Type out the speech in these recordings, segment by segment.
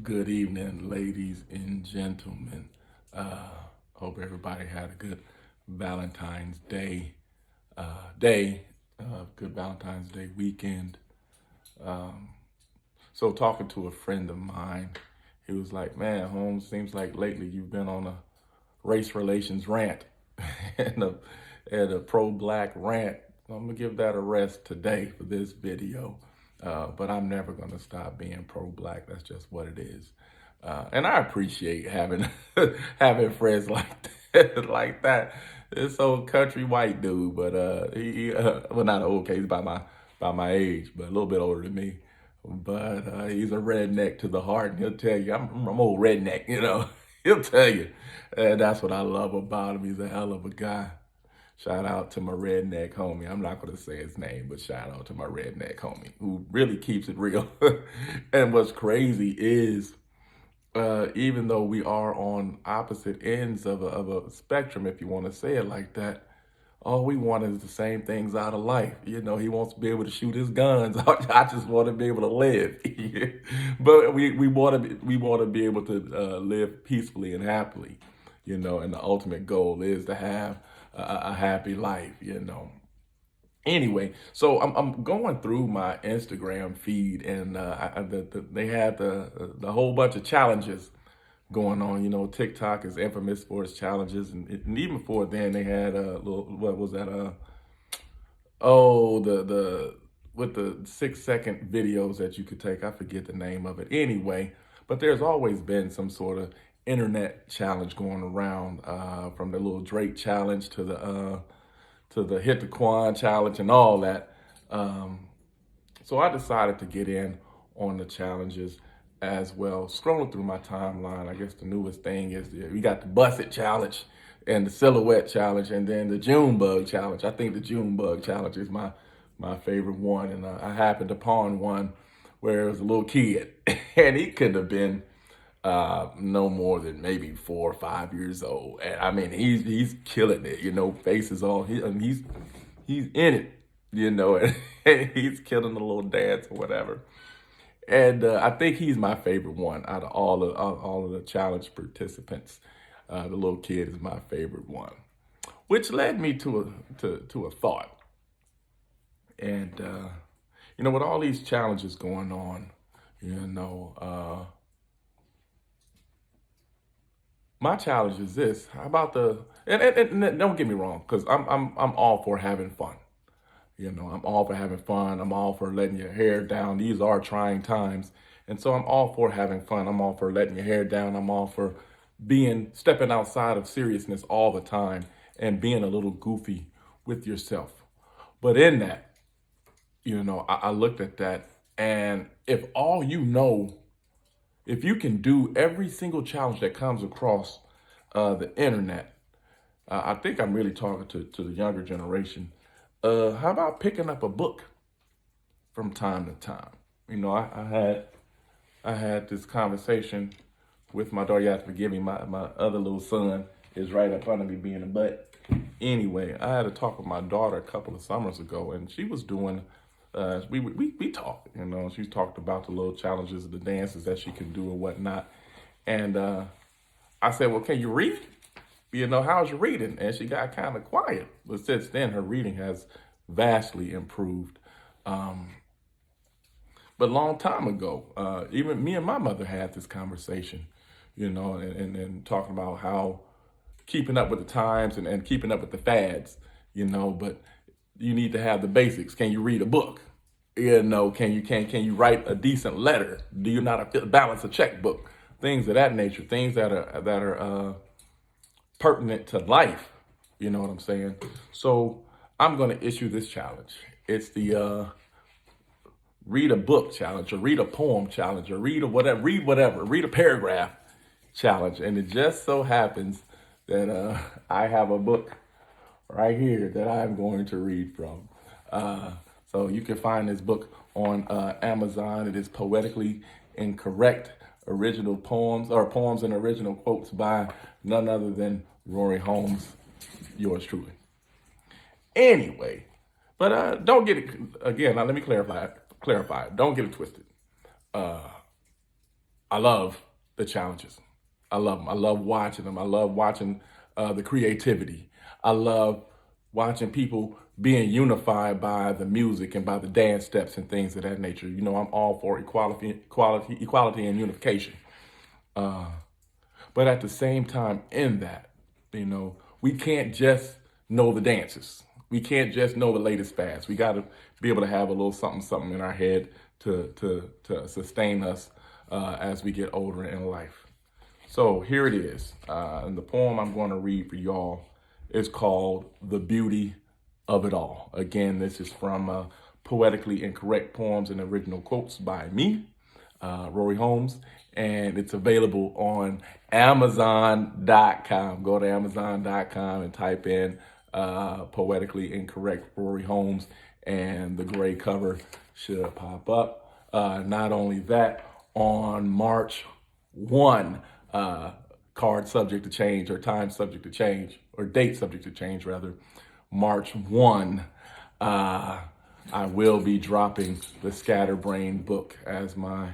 Good evening, ladies and gentlemen. Hope everybody had a good Valentine's Day. Good Valentine's Day weekend. So talking to a friend of mine, he was like, "Man, Holmes, seems like lately you've been on a race relations rant and a pro-black rant. So I'm gonna give that a rest today for this video, but I'm never gonna stop being pro-black. That's just what it is, and I appreciate having having friends like that, like that. This old country white dude, but well, not old, okay, he's by my age, but a little bit older than me. But he's a redneck to the heart, and he'll tell you, I'm old redneck, you know. He'll tell you. And that's what I love about him. He's a hell of a guy. Shout out to my redneck homie. I'm not going to say his name, but shout out to my redneck homie who really keeps it real. And what's crazy is, even though we are on opposite ends of a spectrum, if you want to say it like that, all we want is the same things out of life. You know, he wants to be able to shoot his guns. I just want to be able to live. But we want to be able to live peacefully and happily. You know, and the ultimate goal is to have a happy life. You know. Anyway, so I'm going through my Instagram feed, and they had the whole bunch of challenges going on. You know, TikTok is infamous for its challenges, and even before then, they had a little, what was that? Oh, the with the 6 second videos that you could take. I forget the name of it. Anyway, but there's always been some sort of internet challenge going around, from the little Drake challenge to the hit the Quan challenge and all that. So I decided to get in on the challenges as well. Scrolling through my timeline, I guess the newest thing is we got the Bust It challenge and the Silhouette challenge, and then the June Bug challenge. I think the June Bug challenge is my favorite one, and I happened upon one where it was a little kid, and he could have been no more than maybe 4 or 5 years old. And I mean, he's killing it. You know, faces all I mean, he's in it. You know, and he's killing the little dance or whatever. And I think he's my favorite one out of all of the challenge participants. The little kid is my favorite one, which led me to a thought. And you know, with all these challenges going on, you know, my challenge is this: how about and don't get me wrong, because I'm all for having fun. You know, I'm all for having fun. I'm all for letting your hair down. These are trying times. And so I'm all for having fun. I'm all for letting your hair down. I'm all for stepping outside of seriousness all the time and being a little goofy with yourself. But in that, you know, I looked at that, and if all you know, if you can do every single challenge that comes across the internet, I think I'm really talking to the younger generation. How about picking up a book from time to time? You know, I had this conversation with my daughter. You have to forgive me. My other little son is right up under me being a butt. Anyway, I had a talk with my daughter a couple of summers ago, and she was doing. We talked. You know, she talked about the little challenges, the dances that she can do and whatnot. And I said, "Well, can you read? You know, how's your reading?" And she got kind of quiet. But since then, her reading has vastly improved. Um, but a long time ago, even me and my mother had this conversation, you know, and talking about how keeping up with the times and keeping up with the fads, you know, but you need to have the basics. Can you read a book? You know, can you write a decent letter? Do you not balance a checkbook? Things of that nature, things that are pertinent to life. You know what I'm saying? So I'm going to issue this challenge. It's the read a book challenge, or read a poem challenge, or read a paragraph challenge. And it just so happens that I have a book right here that I'm going to read from. So you can find this book on Amazon. It is Poetically Incorrect Original Poems, or Poems and Original Quotes by none other than Rory Holmes, yours truly. Anyway, but don't get it again. Now let me clarify. Don't get it twisted. I love the challenges. I love them. I love watching them. I love watching the creativity. I love watching people being unified by the music and by the dance steps and things of that nature. You know, I'm all for equality, and unification. Uh, but at the same time, in that, you know, we can't just know the dances. We can't just know the latest fads. We got to be able to have a little something in our head to sustain us as we get older in life. So here it is. And the poem I'm going to read for y'all is called "The Beauty of It All." Again, this is from Poetically Incorrect Poems and Original Quotes by me, Rory Holmes, and it's available on Amazon.com. Go to Amazon.com and type in Poetically Incorrect Rory Holmes, and the gray cover should pop up. Not only that, on March 1, card subject to change, or time subject to change, or date subject to change rather, March 1, I will be dropping the Scatterbrained book, as my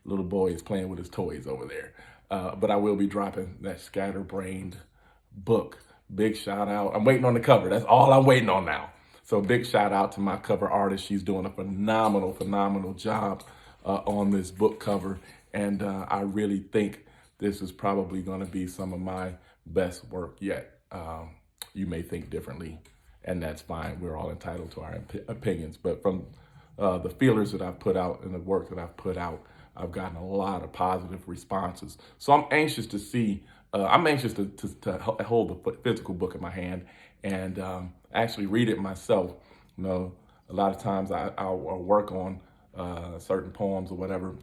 little boy is playing with his toys over there. But I will be dropping that Scatterbrained book. Big shout out. I'm waiting on the cover. That's all I'm waiting on now. So big shout out to my cover artist. She's doing a phenomenal job on this book cover. And I really think this is probably going to be some of my best work yet. You may think differently, and that's fine. We're all entitled to our opinions. But from the feelers that I've put out and the work that I've put out, I've gotten a lot of positive responses. So I'm anxious to see, to hold the physical book in my hand and actually read it myself. You know, a lot of times I'll work on certain poems or whatever,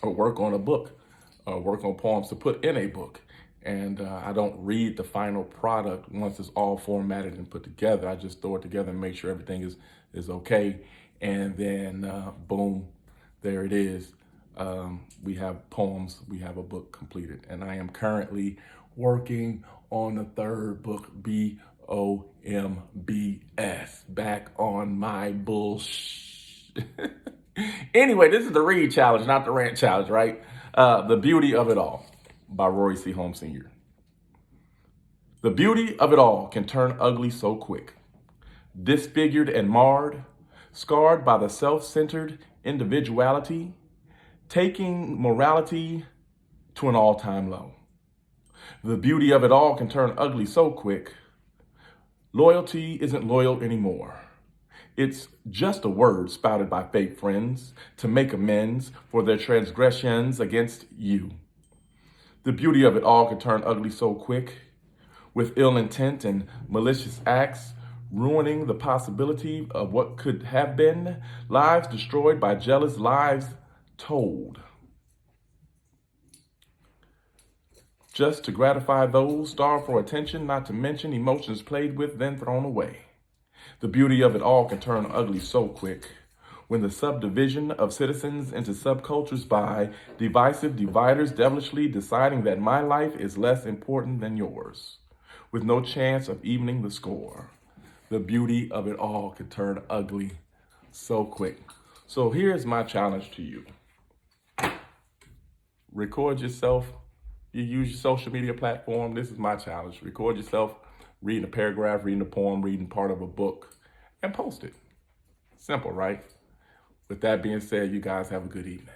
or work on a book, work on poems to put in a book. And I don't read the final product once it's all formatted and put together. I just throw it together and make sure everything is okay. And then boom, there it is. We have poems, we have a book completed. And I am currently working on the third book, BOMBS, back on my bullshit. Anyway, this is the read challenge, not the rant challenge, right? The Beauty of It All by Rory C. Holmes Sr. The beauty of it all can turn ugly so quick, disfigured and marred, scarred by the self-centered individuality, taking morality to an all-time low. The beauty of it all can turn ugly so quick, loyalty isn't loyal anymore. It's just a word spouted by fake friends to make amends for their transgressions against you. The beauty of it all can turn ugly so quick, with ill intent and malicious acts, ruining the possibility of what could have been, lives destroyed by jealous lies told. Just to gratify those starved for attention, not to mention emotions played with, then thrown away. The beauty of it all can turn ugly so quick, when the subdivision of citizens into subcultures by divisive dividers devilishly deciding that my life is less important than yours, with no chance of evening the score. The beauty of it all can turn ugly so quick. So here's my challenge to you. Record yourself. You use your social media platform. This is my challenge. Record yourself reading a paragraph, reading a poem, reading part of a book, and post it. Simple, right? With that being said, you guys have a good evening.